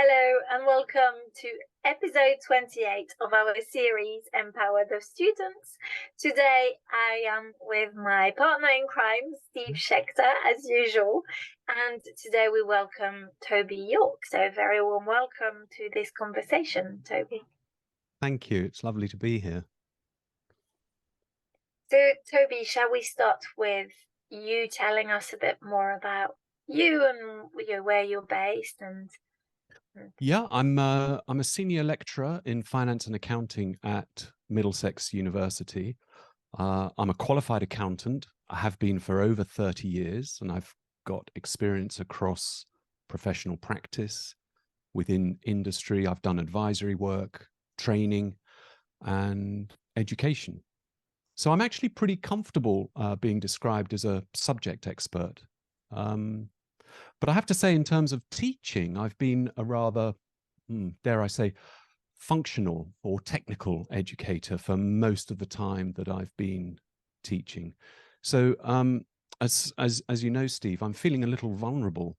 Hello and welcome to episode 28 of our series Empower the Students. Today I am with my partner in crime, Steve Schecter, as usual, and today we welcome Toby York. So a very warm welcome to this conversation, Toby. Thank you. It's lovely to be here. So Toby, shall we start with you telling us a bit more about you and where you're based and Yeah, I'm a senior lecturer in finance and accounting at Middlesex University. I'm a qualified accountant. I have been for over 30 years, and I've got experience across professional practice, within industry. I've done advisory work, training, and education. So I'm actually pretty comfortable being described as a subject expert. But I have to say, in terms of teaching, I've been a rather, dare I say, functional or technical educator for most of the time that I've been teaching. So as you know, Steve, I'm feeling a little vulnerable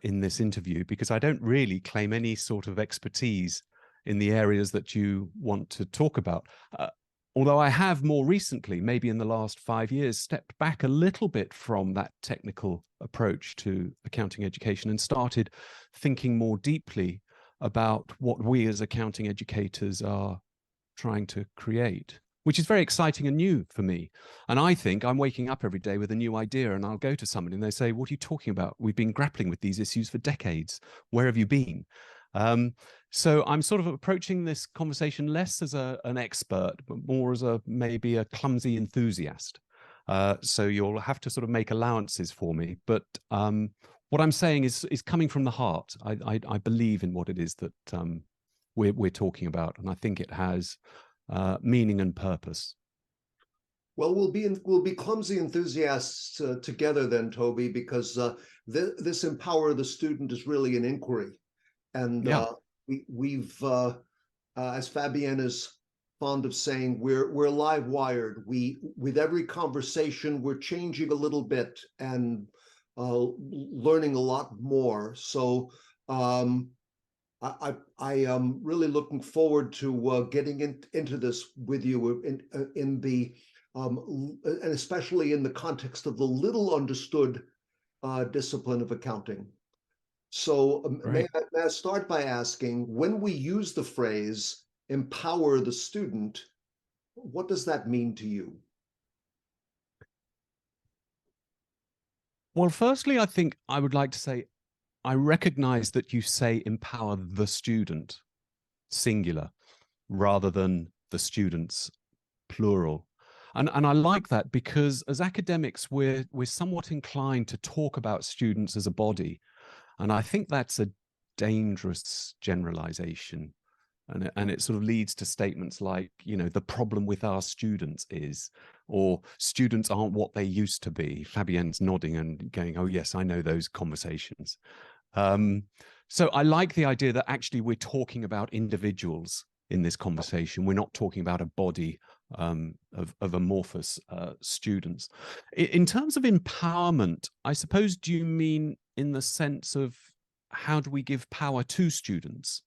in this interview because I don't really claim any sort of expertise in the areas that you want to talk about. Although I have more recently, maybe in the last 5 years, stepped back a little bit from that technical approach to accounting education and started thinking more deeply about what we as accounting educators are trying to create, which is very exciting and new for me. And I think I'm waking up every day with a new idea, and I'll go to somebody and they say, "What are you talking about? We've been grappling with these issues for decades. Where have you been?" So I'm sort of approaching this conversation less as an expert, but more as maybe a clumsy enthusiast. So you'll have to sort of make allowances for me. But what I'm saying is coming from the heart. I believe in what it is that we're talking about, and I think it has meaning and purpose. Well, we'll be clumsy enthusiasts together then, Toby, because this Empower the Student is really an inquiry. And yeah. we've, as Fabienne is fond of saying, we're live wired. With every conversation, we're changing a little bit and learning a lot more. So I am really looking forward to getting into this with you in the and especially in the context of the little understood discipline of accounting. So may I start by asking, when we use the phrase empower the student, what does that mean to you? Well, firstly, I think I would like to say, I recognize that you say empower the student, singular, rather than the students, plural. And I like that because as academics, we're somewhat inclined to talk about students as a body. And I think that's a dangerous generalization. And it sort of leads to statements like, the problem with our students is, or students aren't what they used to be. Fabienne's nodding and going, oh, yes, I know those conversations. So I like the idea that actually we're talking about individuals in this conversation. We're not talking about a body of amorphous students. In terms of empowerment, I suppose, do you mean in the sense of how do we give power to students?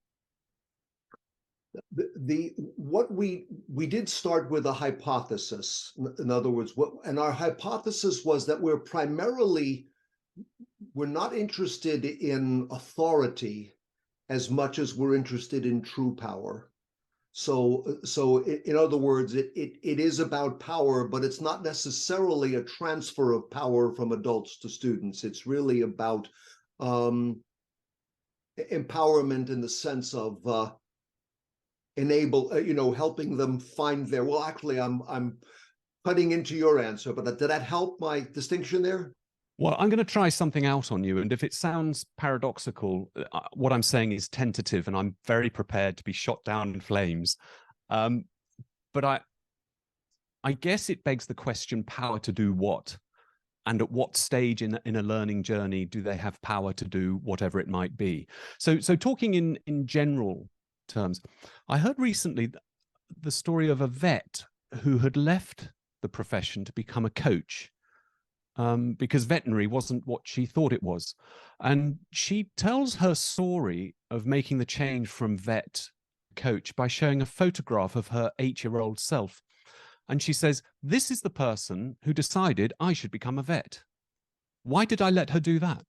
What we did start with a hypothesis. In other words, and our hypothesis was that we're not interested in authority as much as we're interested in true power. So in other words, it is about power, but it's not necessarily a transfer of power from adults to students. It's really about empowerment in the sense of helping them find their. Well, actually, I'm cutting into your answer, but did that help my distinction there? Well, I'm going to try something out on you. And if it sounds paradoxical, what I'm saying is tentative, and I'm very prepared to be shot down in flames. But I guess it begs the question, power to do what? And at what stage in a learning journey do they have power to do whatever it might be? So talking in general terms, I heard recently the story of a vet who had left the profession to become a coach. because veterinary wasn't what she thought it was. And she tells her story of making the change from vet coach by showing a photograph of her 8-year-old self. And she says, this is the person who decided I should become a vet. Why did I let her do that?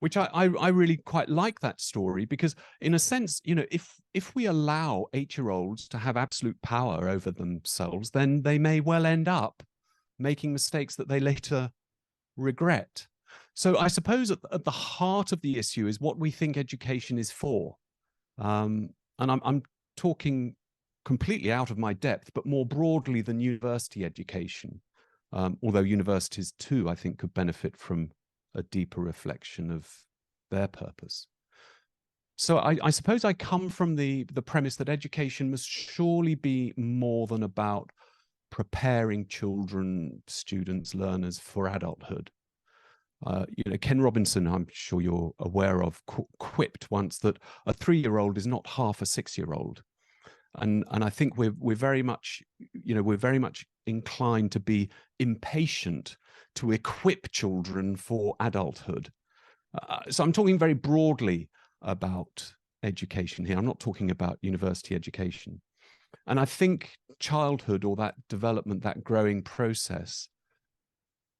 Which I really quite like that story, because in a sense, you know, if we allow 8-year-olds to have absolute power over themselves, then they may well end up making mistakes that they later regret. So I suppose at the heart of the issue is what we think education is for. And I'm talking completely out of my depth, but more broadly than university education. Although universities too, I think, could benefit from a deeper reflection of their purpose. So I suppose I come from the premise that education must surely be more than about preparing children, students, learners for adulthood. You know, Ken Robinson, I'm sure you're aware of, quipped once that a 3-year-old is not half a 6-year-old. And I think we're very much, you know, we're very much inclined to be impatient to equip children for adulthood. So I'm talking very broadly about education here. I'm not talking about university education. And I think childhood, or that development, that growing process,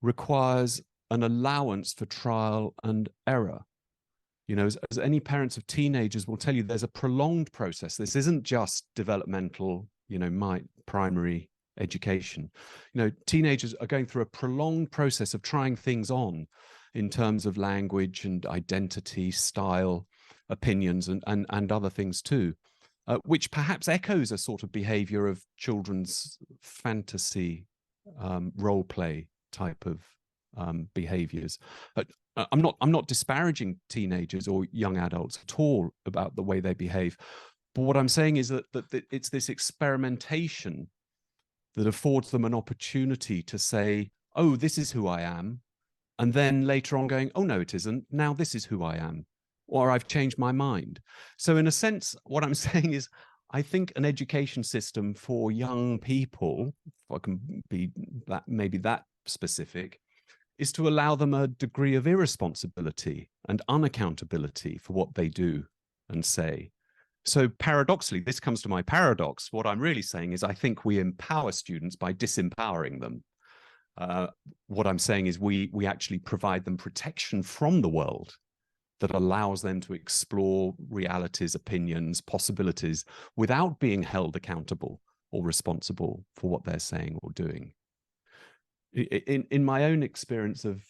requires an allowance for trial and error. You know, as any parents of teenagers will tell you, there's a prolonged process. This isn't just developmental, you know, my primary education. You know, teenagers are going through a prolonged process of trying things on in terms of language and identity, style, opinions, and other things too, which perhaps echoes a sort of behavior of children's fantasy role play type of behaviors. I'm not disparaging teenagers or young adults at all about the way they behave, but what I'm saying is that it's this experimentation that affords them an opportunity to say, oh, this is who I am, and then later on going, oh no, it isn't, now this is who I am, or I've changed my mind. So in a sense, what I'm saying is, I think an education system for young people, if I can be that, maybe that specific, is to allow them a degree of irresponsibility and unaccountability for what they do and say. So paradoxically, this comes to my paradox. What I'm really saying is I think we empower students by disempowering them. What I'm saying is we actually provide them protection from the world that allows them to explore realities, opinions, possibilities without being held accountable or responsible for what they're saying or doing. In my own experience of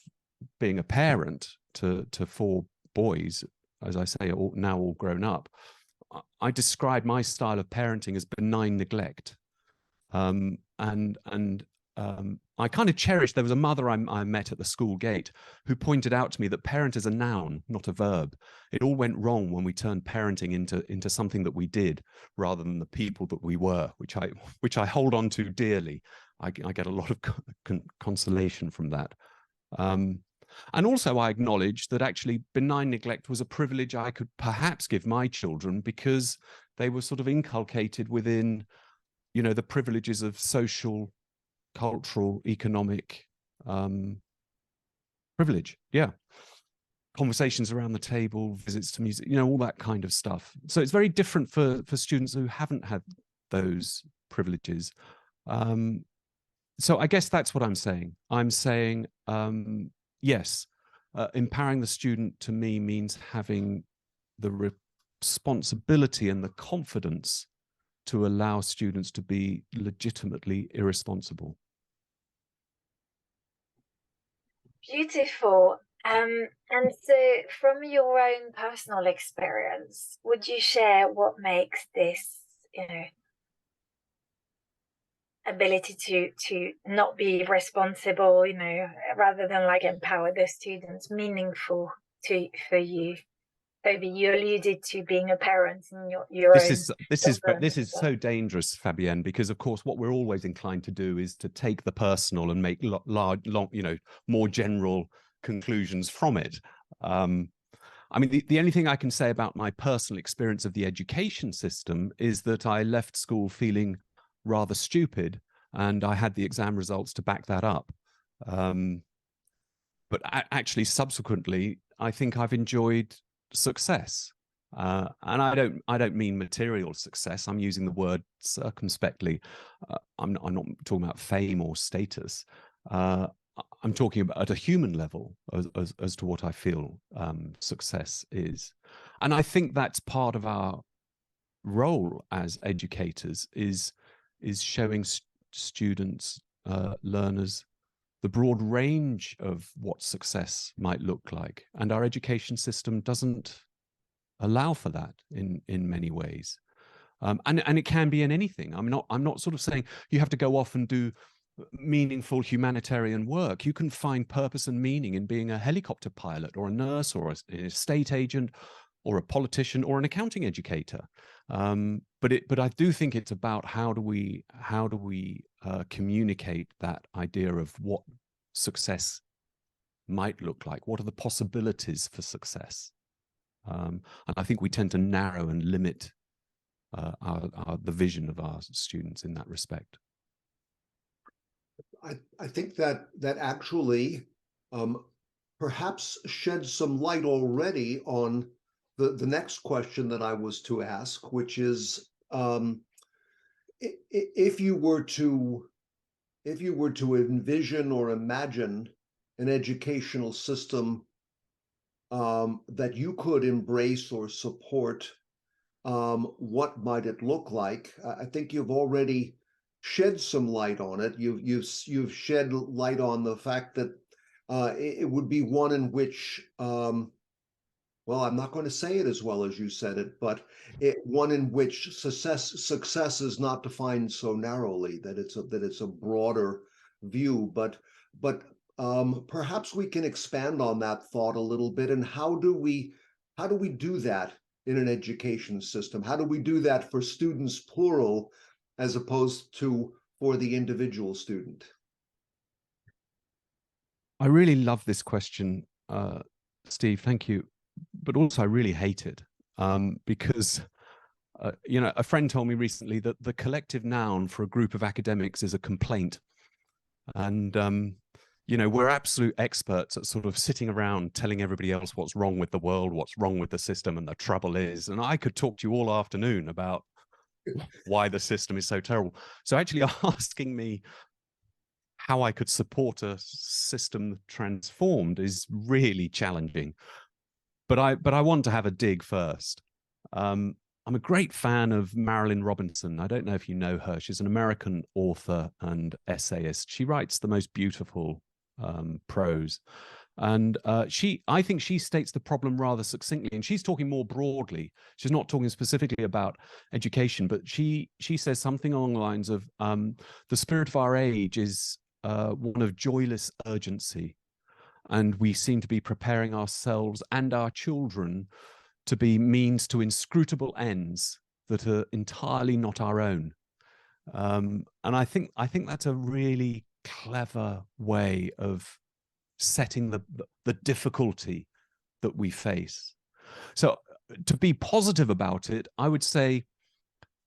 being a parent to 4 boys, as I say, now all grown up, I describe my style of parenting as benign neglect. I kind of cherished, there was a mother I met at the school gate who pointed out to me that parent is a noun, not a verb. It all went wrong when we turned parenting into something that we did rather than the people that we were, which I hold on to dearly. I get a lot of consolation from that. And also I acknowledge that actually benign neglect was a privilege I could perhaps give my children because they were sort of inculcated within, you know, the privileges of social, cultural, economic privilege. Yeah. Conversations around the table, visits to music, you know, all that kind of stuff. So it's very different for students who haven't had those privileges. So I guess that's what I'm saying. I'm saying, yes, empowering the student to me means having the responsibility and the confidence to allow students to be legitimately irresponsible. Beautiful. And so from your own personal experience, would you share what makes this, you know, ability to not be responsible, you know, rather than like empower the students, meaningful for you? Toby, you alluded to being a parent and your this is so dangerous, Fabienne, because of course what we're always inclined to do is to take the personal and make large, you know, more general conclusions from it. I mean, the only thing I can say about my personal experience of the education system is that I left school feeling rather stupid, and I had the exam results to back that up. But actually, subsequently, I think I've enjoyed success. And I don't mean material success. I'm using the word circumspectly. I'm not talking about fame or status. I'm talking about at a human level as to what I feel success is. And I think that's part of our role as educators is showing students, learners, the broad range of what success might look like. And our education system doesn't allow for that in many ways. And it can be in anything. I'm not sort of saying you have to go off and do meaningful humanitarian work. You can find purpose and meaning in being a helicopter pilot or a nurse or an estate agent or a politician or an accounting educator. But I do think it's about how do we communicate that idea of what success might look like. What are the possibilities for success? And I think we tend to narrow and limit the vision of our students in that respect. I think that actually perhaps sheds some light already on the next question that I was to ask, which is if you were to envision or imagine an educational system that you could embrace or support, what might it look like? I think you've already shed some light on it. You've shed light on the fact that it would be one in which, well, I'm not going to say it as well as you said it, but one in which success is not defined so narrowly, that it's a broader view. But perhaps we can expand on that thought a little bit. And how do we do that in an education system? How do we do that for students, plural, as opposed to for the individual student? I really love this question, Steve. Thank you. But also, I really hate it because, a friend told me recently that the collective noun for a group of academics is a complaint. And, we're absolute experts at sort of sitting around telling everybody else what's wrong with the world, what's wrong with the system, and the trouble is. And I could talk to you all afternoon about why the system is so terrible. So actually asking me how I could support a system transformed is really challenging. But I want to have a dig first. I'm a great fan of Marilynne Robinson. I don't know if you know her. She's an American author and essayist. She writes the most beautiful prose. And I think she states the problem rather succinctly, and she's talking more broadly. She's not talking specifically about education, but she says something along the lines of the spirit of our age is one of joyless urgency. And we seem to be preparing ourselves and our children to be means to inscrutable ends that are entirely not our own. And I think that's a really clever way of setting the difficulty that we face. So to be positive about it, I would say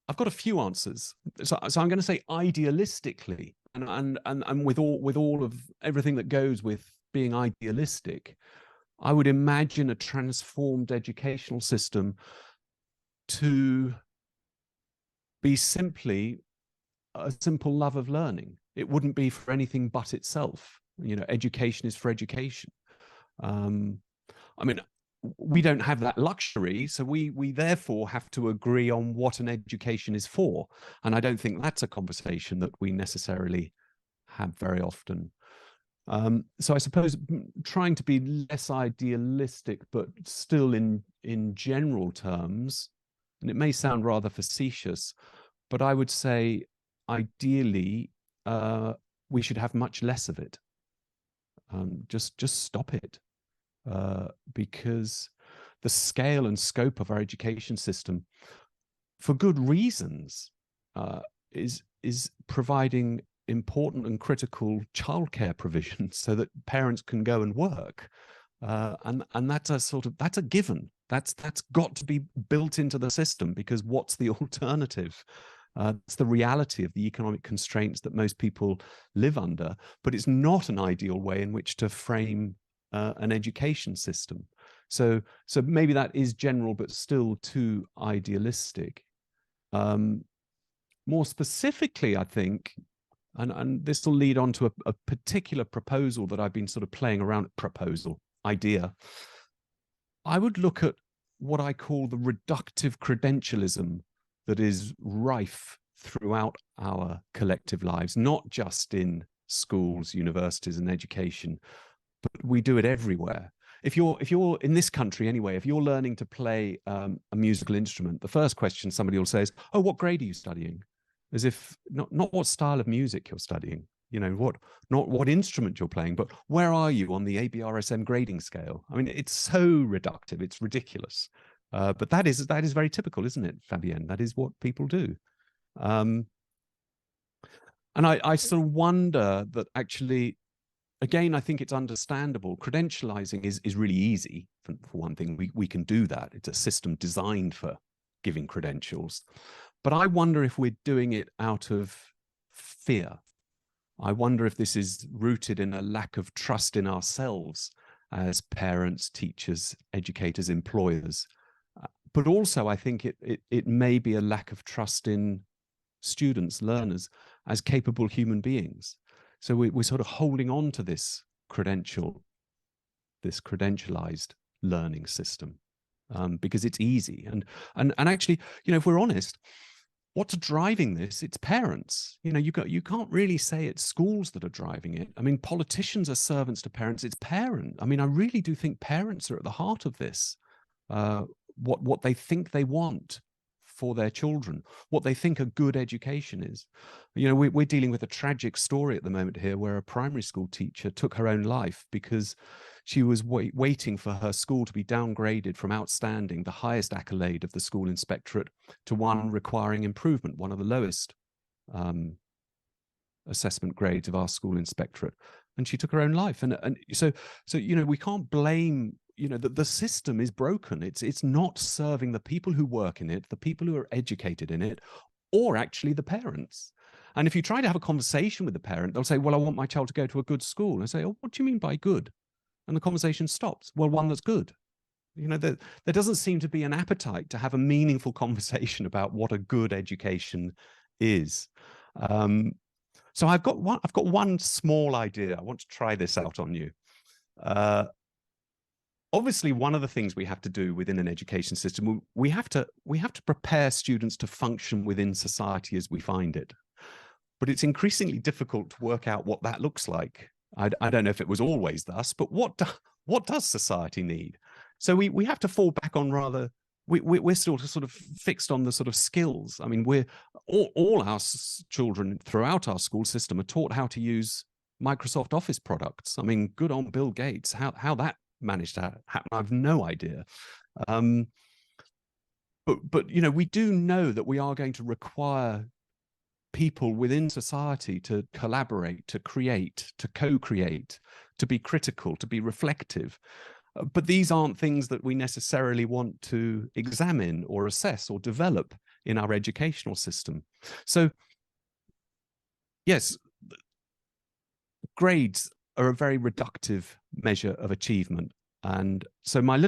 I've got a few answers. So I'm going to say idealistically, and with all of everything that goes with being idealistic, I would imagine a transformed educational system to be simply a simple love of learning. It wouldn't be for anything but itself. Education is for education. I mean, we don't have that luxury, so we therefore have to agree on what an education is for. And I don't think that's a conversation that we necessarily have very often. So I suppose trying to be less idealistic, but still in general terms, and it may sound rather facetious, but I would say ideally we should have much less of it. Just stop it, because the scale and scope of our education system, for good reasons, is providing important and critical childcare provisions so that parents can go and work, and that's a given. That's got to be built into the system, because what's the alternative? It's the reality of the economic constraints that most people live under, but it's not an ideal way in which to frame an education system. So maybe that is general, but still too idealistic. More specifically, I think, and this will lead on to a particular proposal that I've been sort of playing around, idea. I would look at what I call the reductive credentialism that is rife throughout our collective lives, not just in schools, universities, and education, but we do it everywhere. If you're in this country anyway, if you're learning to play a musical instrument, the first question somebody will say is, "Oh, what grade are you studying?" As if not what style of music you're studying, not what instrument you're playing, but where are you on the ABRSM grading scale? I mean, it's so reductive, it's ridiculous. But that is very typical, isn't it, Fabienne? That is what people do. And I sort of wonder that actually, again, I think it's understandable. Credentializing is really easy. For one thing, we can do that. It's a system designed for giving credentials. But I wonder if we're doing it out of fear. I wonder if this is rooted in a lack of trust in ourselves as parents, teachers, educators, employers. But also, I think it may be a lack of trust in students, learners, as capable human beings. So we're sort of holding on to this credentialized learning system because it's easy. And actually, if we're honest, what's driving this? It's parents. You can't really say it's schools that are driving it. I mean, politicians are servants to parents. It's parents. I mean, I really do think parents are at the heart of this. What they think they want for their children, what they think a good education is. We're dealing with a tragic story at the moment here where a primary school teacher took her own life because she was waiting for her school to be downgraded from outstanding, the highest accolade of the school inspectorate, to one requiring improvement, one of the lowest assessment grades of our school inspectorate. And she took her own life. And so we can't blame the system is broken. It's not serving the people who work in it, the people who are educated in it, or actually the parents. And if you try to have a conversation with the parent, they'll say, "Well, I want my child to go to a good school." And I say, "Oh, what do you mean by good?" And the conversation stops. Well, one that's good. There doesn't seem to be an appetite to have a meaningful conversation about what a good education is. So I've got one small idea. I want to try this out on you. Obviously, one of the things we have to do within an education system, we have to prepare students to function within society as we find it. But it's increasingly difficult to work out what that looks like. I don't know if it was always thus, but what does society need? So we have to fall back on we're still sort of fixed on the sort of skills. I mean, all our children throughout our school system are taught how to use Microsoft Office products. I mean, good on Bill Gates. How that managed to happen, I have no idea. But we do know that we are going to require people within society to collaborate, to create, to co-create, to be critical, to be reflective. But these aren't things that we necessarily want to examine or assess or develop in our educational system. So yes, grades are a very reductive measure of achievement. And so I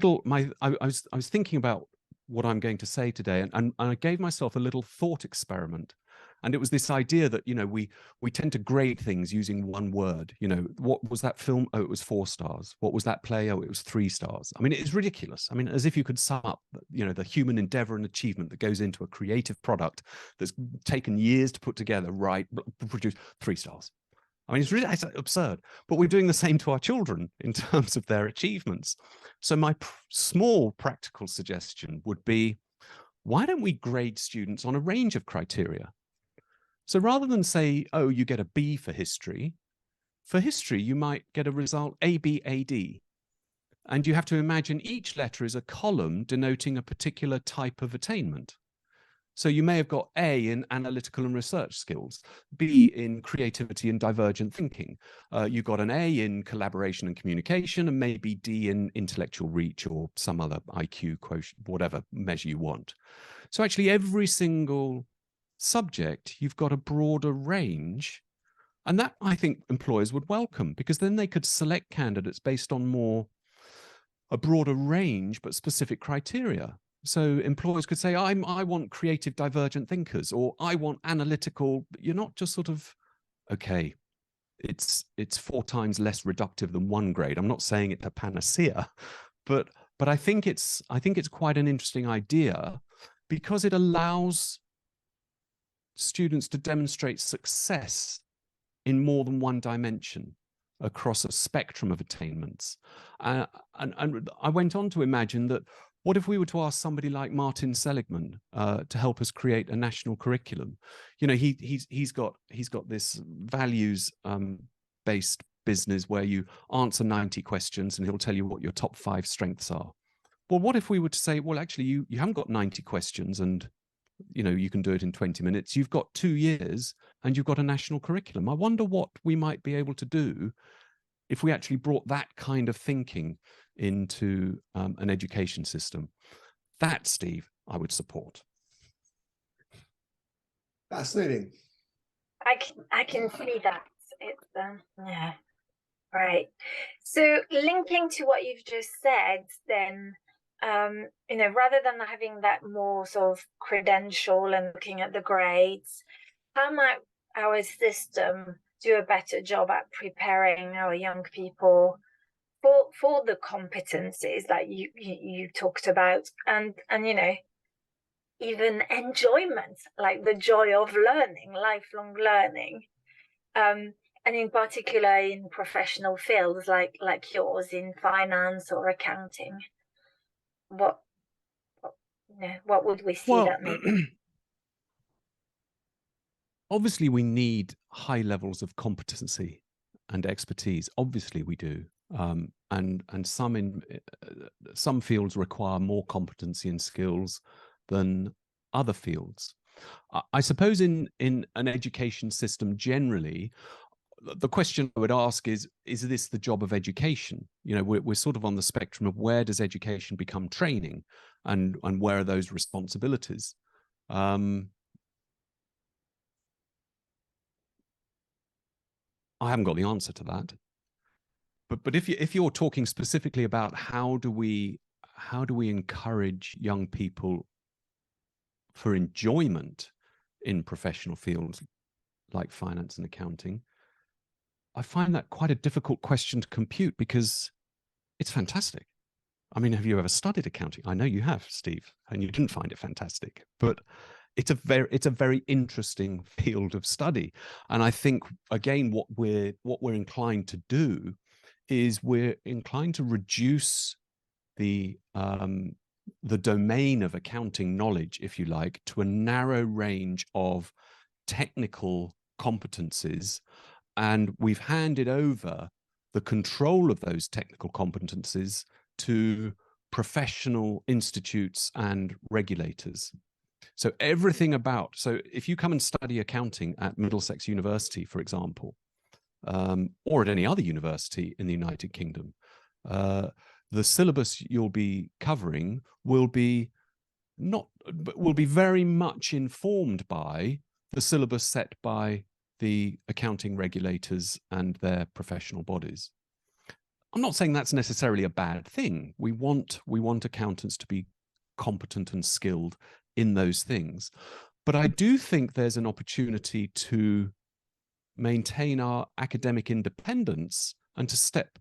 was thinking about what I'm going to say today, and I gave myself a little thought experiment. And it was this idea that, we tend to grade things using one word. What was that film? Oh, it was 4 stars. What was that play? Oh, it was 3 stars. I mean, it's ridiculous. I mean, as if you could sum up, the human endeavor and achievement that goes into a creative product that's taken years to put together, produce 3 stars. I mean, it's absurd, but we're doing the same to our children in terms of their achievements. So my small practical suggestion would be, why don't we grade students on a range of criteria? So rather than say, oh, you get a B for history you might get a result A, B, A, D. And you have to imagine each letter is a column denoting a particular type of attainment. So you may have got A in analytical and research skills, B in creativity and divergent thinking. You got an A in collaboration and communication, and maybe D in intellectual reach or some other IQ quotient, whatever measure you want. So actually every single subject, you've got a broader range. And that, I think, employers would welcome, because then they could select candidates based on a broader range, but specific criteria. So employers could say, I want creative divergent thinkers, or I want analytical. You're not just sort of, okay, it's 4 times less reductive than 1 grade. I'm not saying it's a panacea, but I think it's quite an interesting idea, because it allows students to demonstrate success in more than one dimension across a spectrum of attainments. And I went on to imagine that, what if we were to ask somebody like Martin Seligman to help us create a national curriculum? You know, he's got this values based business where you answer 90 questions and he'll tell you what your top 5 strengths are. Well, what if we were to say, well, actually, you haven't got 90 questions and you can do it in 20 minutes. You've got 2 years and you've got a national curriculum. I wonder what we might be able to do if we actually brought that kind of thinking into an education system. That, Steve, I would support. Fascinating. I can see that. It's yeah, right. So linking to what you've just said, then rather than having that more sort of credential and looking at the grades, how might our system do a better job at preparing our young people for the competencies that you talked about, and even enjoyment, like the joy of learning, lifelong learning, and in particular in professional fields like yours, in finance or accounting? What would we see that maybe? Obviously, we need high levels of competency and expertise. Obviously, we do. And some fields require more competency and skills than other fields. I suppose in an education system generally, the question I would ask is this the job of education? We're sort of on the spectrum of where does education become training, and where are those responsibilities? I haven't got the answer to that. But if you're talking specifically about how do we encourage young people for enjoyment in professional fields like finance and accounting, I find that quite a difficult question to compute, because it's fantastic. I mean, have you ever studied accounting? I know you have, Steve, and you didn't find it fantastic, but it's a very interesting field of study. And I think, again, what we're inclined to do is we're inclined to reduce the domain of accounting knowledge, if you like, to a narrow range of technical competencies, and we've handed over the control of those technical competencies to professional institutes and regulators. So if you come and study accounting at Middlesex University, for example, or at any other university in the United Kingdom, the syllabus you'll be covering will be very much informed by the syllabus set by the accounting regulators and their professional bodies. I'm not saying that's necessarily a bad thing. We want accountants to be competent and skilled in those things. But I do think there's an opportunity to maintain our academic independence and to step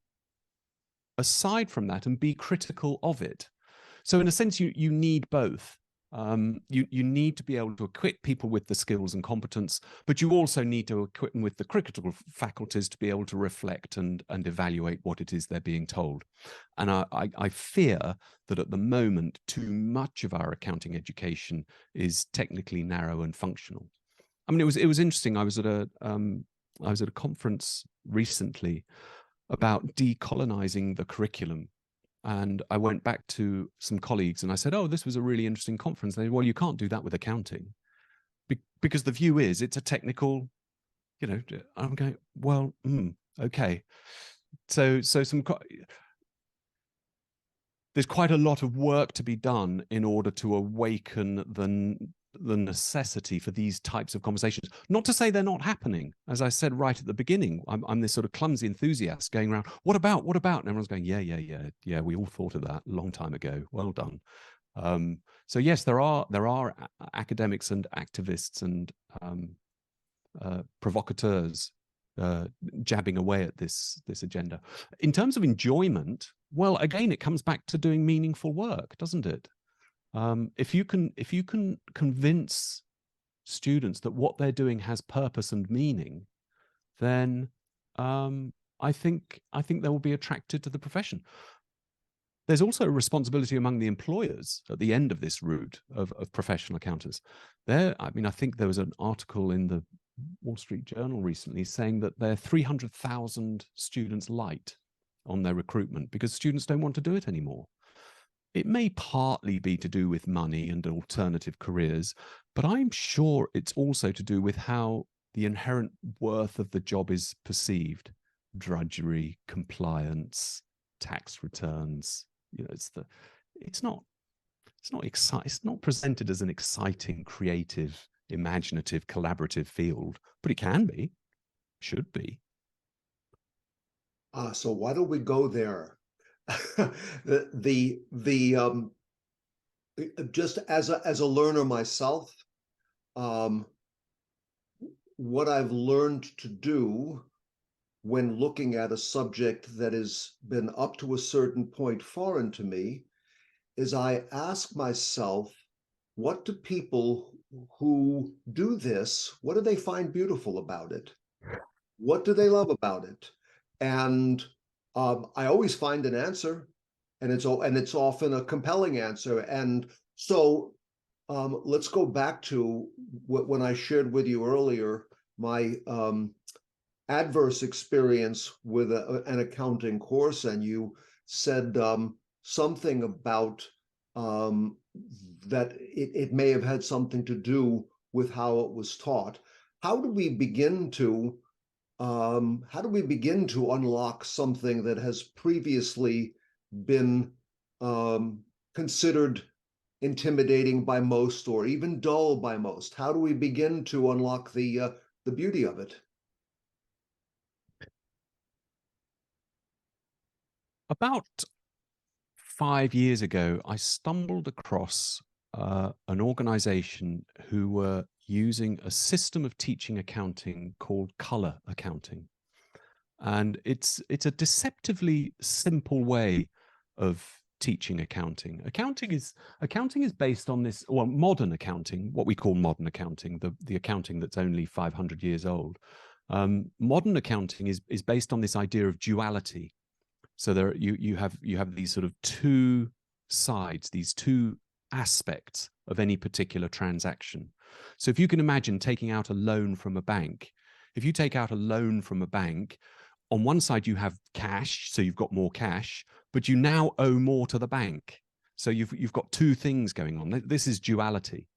aside from that and be critical of it. So in a sense, you need both. You need to be able to equip people with the skills and competence, but you also need to equip them with the critical faculties to be able to reflect and evaluate what it is they're being told. And I fear that at the moment, too much of our accounting education is technically narrow and functional. I mean, it was interesting. I was at a conference recently about decolonizing the curriculum. And I went back to some colleagues and I said, oh, this was a really interesting conference. They said, well, you can't do that with accounting, because the view is it's a technical, I'm going, well, okay. So there's quite a lot of work to be done in order to awaken the necessity for these types of conversations. Not to say they're not happening. As I said right at the beginning, I'm this sort of clumsy enthusiast going around, what about? And everyone's going, yeah, we all thought of that a long time ago. Well done. So yes, there are academics and activists and provocateurs jabbing away at this agenda. In terms of enjoyment, well, again, it comes back to doing meaningful work, doesn't it? If you can convince students that what they're doing has purpose and meaning, then I think they will be attracted to the profession. There's also a responsibility among the employers at the end of this route of professional accountants. I think there was an article in the Wall Street Journal recently saying that they're 300,000 students light on their recruitment because students don't want to do it anymore. It may partly be to do with money and alternative careers, but I'm sure it's also to do with how the inherent worth of the job is perceived. Drudgery, compliance, tax returns. It's not presented as an exciting, creative, imaginative, collaborative field, but it can be, should be. So why don't we go there? Just as a learner myself, what I've learned to do when looking at a subject that has been up to a certain point foreign to me is I ask myself, what do people who do this, what do they find beautiful about it? What do they love about it? And I always find an answer, and it's often a compelling answer. And so let's go back to when I shared with you earlier my adverse experience with an accounting course, and you said something about that it may have had something to do with how it was taught. How do we begin to unlock something that has previously been considered intimidating by most, or even dull by most? How do we begin to unlock the beauty of it? About 5 years ago, I stumbled across an organization who were using a system of teaching accounting called color accounting. And it's a deceptively simple way of teaching accounting. Accounting is based on this, well, modern accounting, what we call modern accounting, the accounting that's only 500 years old. Modern accounting is based on this idea of duality. So there you have these sort of two sides, these two aspects of any particular transaction. So if you can imagine taking out a loan from a bank, if you take out a loan from a bank, on one side you have cash, so you've got more cash, but you now owe more to the bank. So you've got two things going on. This is duality,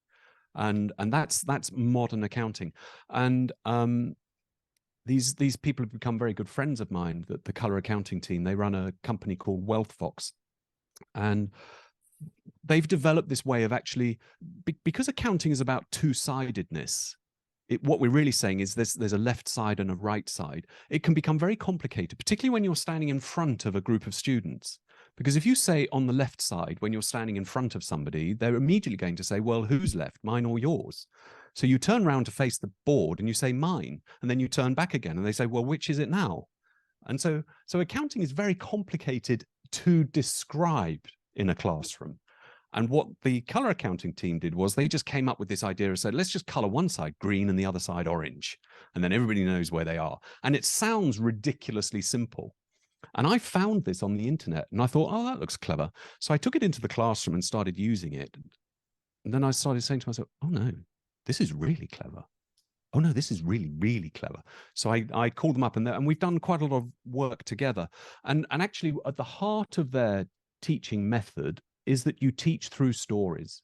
and that's modern accounting. And these people have become very good friends of mine. The color accounting team, they run a company called Wealthfox, and they've developed this way of actually, because accounting is about two-sidedness. What we're really saying is there's a left side and a right side. It can become very complicated, particularly when you're standing in front of a group of students. Because if you say on the left side, when you're standing in front of somebody, they're immediately going to say, well, who's left, mine or yours? So you turn around to face the board and you say mine, and then you turn back again and they say, well, which is it now? And so accounting is very complicated to describe in a classroom. And what the color accounting team did was they just came up with this idea and said, let's just color one side green and the other side orange. And then everybody knows where they are. And it sounds ridiculously simple. And I found this on the internet and I thought, oh, that looks clever. So I took it into the classroom and started using it. And then I started saying to myself, oh no, this is really clever. Oh no, this is really, really clever. So I called them up and we've done quite a lot of work together. And actually at the heart of their teaching method is that you teach through stories.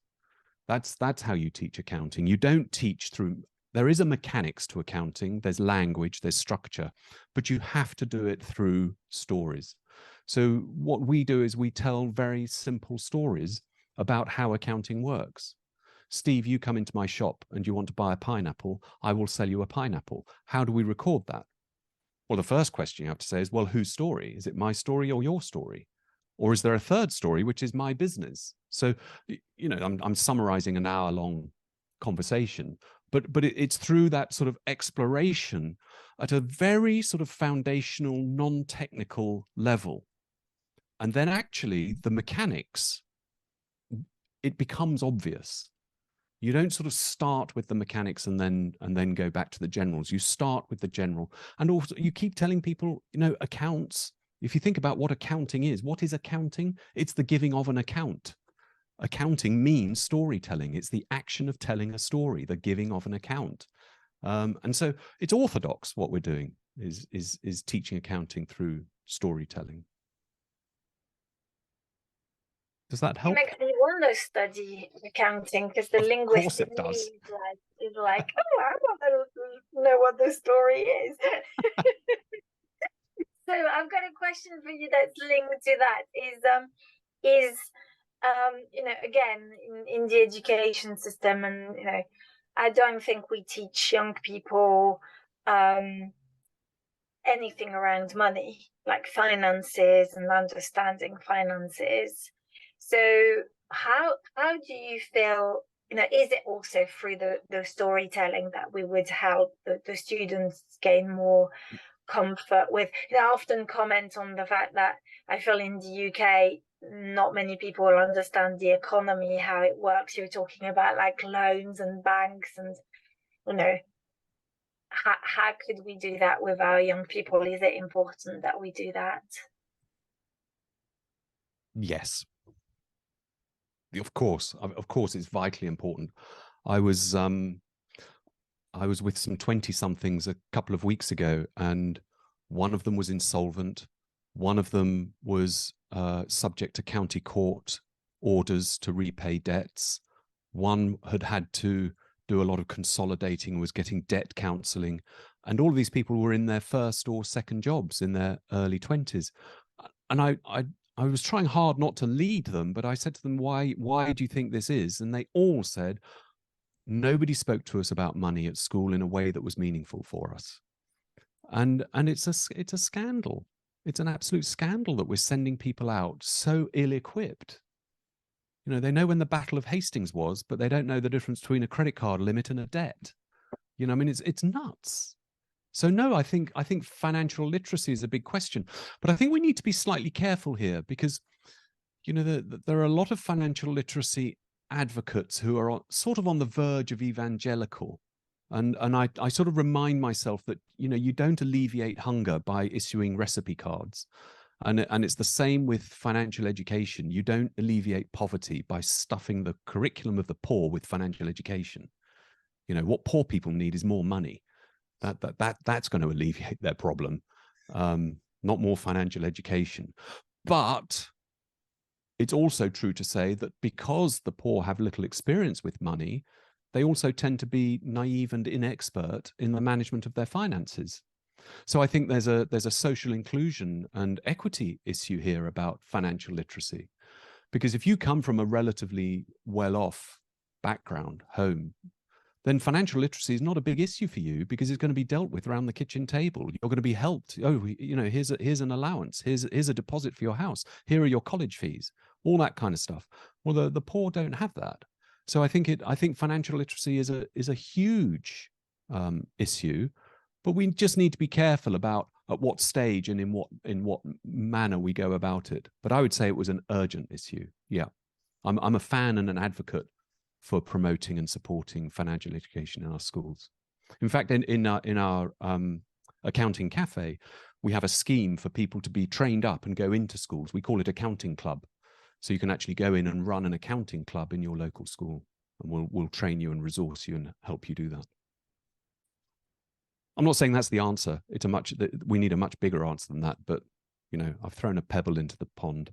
That's how you teach accounting. You don't teach through, there is a mechanics to accounting, there's language, there's structure, but you have to do it through stories. So what we do is we tell very simple stories about how accounting works. Steve, you come into my shop and you want to buy a pineapple, I will sell you a pineapple. How do we record that? Well, the first question you have to say is, well, whose story? Is it my story or your story? Or is there a third story, which is my business? So, you know, I'm summarizing an hour-long conversation, but it's through that sort of exploration at a very sort of foundational, non-technical level. And then actually the mechanics, it becomes obvious. You don't sort of start with the mechanics and then go back to the generals. You start with the general. And also you keep telling people, you know, accounts. If you think about what accounting is, what is accounting? It's the giving of an account. Accounting means storytelling. It's the action of telling a story, the giving of an account. And so it's orthodox what we're doing is teaching accounting through storytelling. Does that help? It makes me want to study accounting, because the linguist in me is like, oh, I want to know what the story is. So I've got a question for you that's linked to that. You know, again, in the education system, and you know, I don't think we teach young people anything around money, like finances and understanding finances. So how do you feel, you know, is it also through the storytelling that we would help the students gain more comfort with? You know, I often comment on the fact that I feel in the UK not many people understand the economy, how it works. You're talking about like loans and banks, and you know, how could we do that with our young people? Is it important that we do that? Yes. Of course, it's vitally important. I was with some 20-somethings a couple of weeks ago, and one of them was insolvent. One of them was subject to county court orders to repay debts. One had to do a lot of consolidating, was getting debt counseling. And all of these people were in their first or second jobs in their early 20s. And I was trying hard not to lead them, but I said to them, why do you think this is? And they all said, nobody spoke to us about money at school in a way that was meaningful for us. And it's a scandal. It's an absolute scandal that we're sending people out so ill-equipped. You know, they know when the Battle of Hastings was, but they don't know the difference between a credit card limit and a debt. You know, I mean, it's nuts. So no, I think financial literacy is a big question, but I think we need to be slightly careful here, because, you know, there are a lot of financial literacy advocates who are sort of on the verge of evangelical. And I sort of remind myself that, you know, you don't alleviate hunger by issuing recipe cards. And it's the same with financial education. You don't alleviate poverty by stuffing the curriculum of the poor with financial education. You know, what poor people need is more money. That's going to alleviate their problem, not more financial education. But it's also true to say that because the poor have little experience with money, they also tend to be naive and inexpert in the management of their finances. So I think there's a social inclusion and equity issue here about financial literacy. Because if you come from a relatively well-off background, home, then financial literacy is not a big issue for you, because it's going to be dealt with around the kitchen table. You're going to be helped. Oh, you know, here's an allowance. Here's a deposit for your house. Here are your college fees. All that kind of stuff. Well, the poor don't have that. So I think financial literacy is a huge issue, but we just need to be careful about at what stage and in what manner we go about it. But I would say it was an urgent issue. Yeah, I'm a fan and an advocate for promoting and supporting financial education in our schools. In fact, in our accounting cafe, we have a scheme for people to be trained up and go into schools. We call it Accounting Club. So you can actually go in and run an accounting club in your local school, and we'll train you and resource you and help you do that. I'm not saying that's the answer. We need a much bigger answer than that, but you know, I've thrown a pebble into the pond.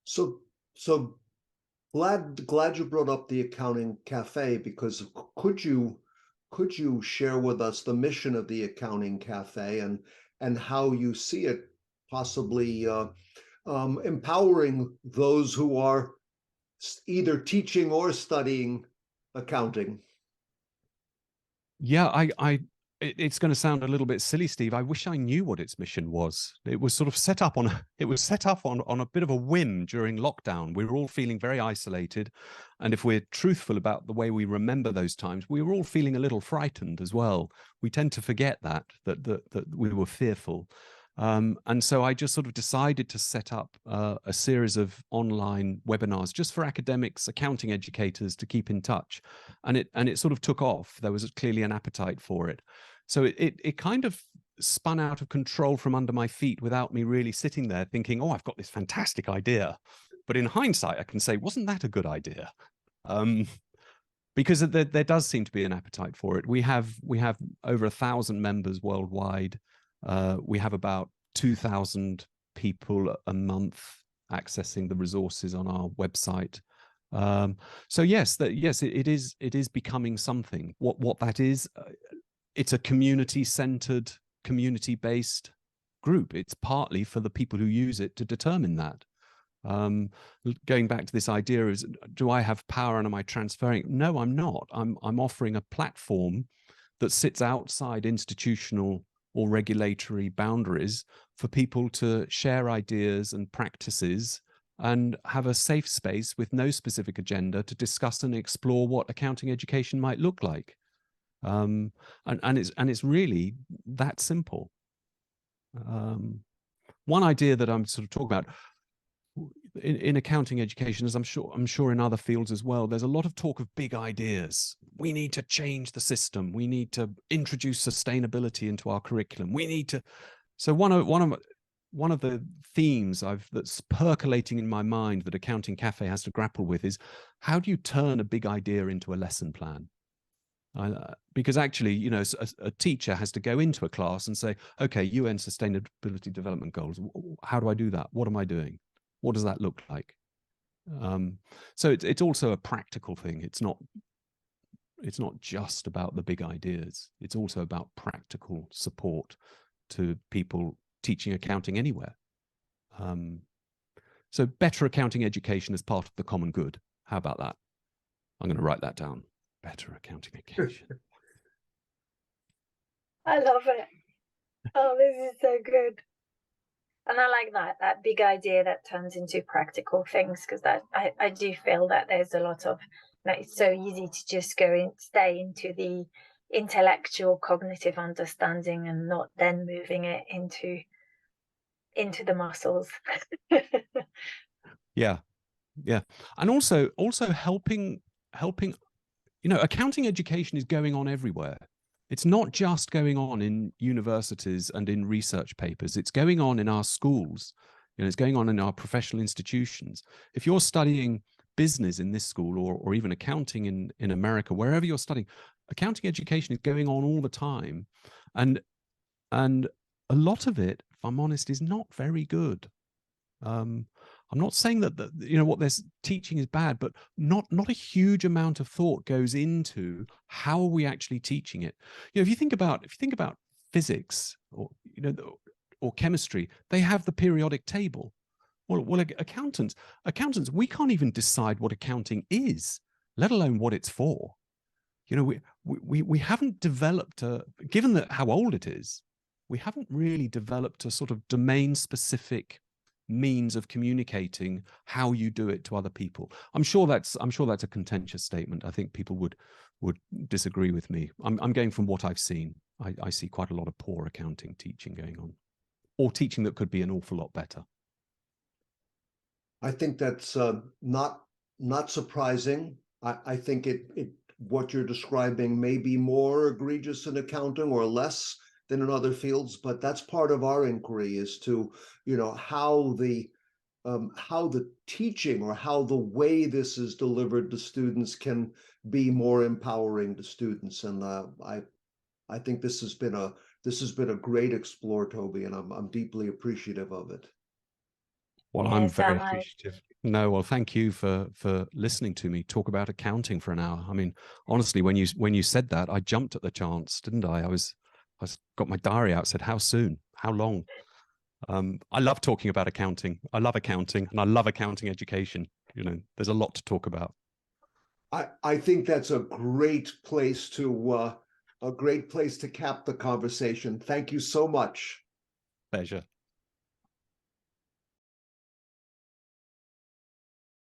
So glad you brought up the Accounting Cafe, because could you share with us the mission of the Accounting Cafe and how you see it possibly empowering those who are either teaching or studying accounting? Yeah, it's going to sound a little bit silly, Steve. I wish I knew what its mission was. It was sort of set up on a bit of a whim during lockdown. We were all feeling very isolated, and if we're truthful about the way we remember those times, we were all feeling a little frightened as well. We tend to forget that we were fearful. And so I just sort of decided to set up a series of online webinars just for academics, accounting educators to keep in touch. And it sort of took off. There was clearly an appetite for it. So it kind of spun out of control from under my feet without me really sitting there thinking, oh, I've got this fantastic idea. But in hindsight, I can say, wasn't that a good idea? Because there does seem to be an appetite for it. We have over 1,000 members worldwide. We have about 2,000 people a month accessing the resources on our website. So yes, it is becoming something. What that is, it's a community-centered, community-based group. It's partly for the people who use it to determine that. Going back to this idea is, do I have power and am I transferring? No, I'm not. I'm offering a platform that sits outside institutional or regulatory boundaries for people to share ideas and practices and have a safe space with no specific agenda to discuss and explore what accounting education might look like. And it's really that simple. One idea that I'm sort of talking about in accounting education, as I'm sure in other fields as well, there's a lot of talk of big ideas. We need to change the system. We need to introduce sustainability into our curriculum. We need to. So one of the themes that's percolating in my mind that Accounting Cafe has to grapple with is, how do you turn a big idea into a lesson plan? Because actually, you know, a teacher has to go into a class and say, okay, UN Sustainability Development Goals. How do I do that? What am I doing? What does that look like? So it's also a practical thing. It's not just about the big ideas. It's also about practical support to people teaching accounting anywhere. So better accounting education is part of the common good. How about that? I'm going to write that down. Better accounting education. I love it. Oh, this is so good. And I like that big idea that turns into practical things, because that I do feel that there's a lot of, you know, it's so easy to just go and stay into the intellectual cognitive understanding and not then moving it into the muscles. Yeah. And also helping, you know, accounting education is going on everywhere. It's not just going on in universities and in research papers. It's going on in our schools. You know, it's going on in our professional institutions. If you're studying business in this school, or even accounting in America, wherever you're studying, accounting education is going on all the time. And a lot of it, if I'm honest, is not very good. I'm not saying that you know what they're teaching is bad, but not a huge amount of thought goes into how are we actually teaching it. You know, if you think about physics, or you know, or chemistry, they have the periodic table. Well, accountants, we can't even decide what accounting is, let alone what it's for. You know, we haven't developed given that how old it is, we haven't really developed a sort of domain specific means of communicating how you do it to other people. I'm sure that's a contentious statement. I think people would disagree with me. I'm going from what I've seen. I see quite a lot of poor accounting teaching going on, or teaching that could be an awful lot better. I think that's not surprising. I think what you're describing may be more egregious in accounting or less than in other fields, but that's part of our inquiry, is to, you know, how the teaching or how the way this is delivered to students can be more empowering to students. And I think this has been a great explore, Toby, and I'm deeply appreciative of it. Well, I'm very appreciative. No, well, thank you for listening to me talk about accounting for an hour. I mean, honestly, when you said that, I jumped at the chance, didn't I? I got my diary out, said, how soon? How long? I love talking about accounting. I love accounting, and I love accounting education. there's a lot to talk about. I think that's a great place to cap the conversation. Thank you so much. Pleasure.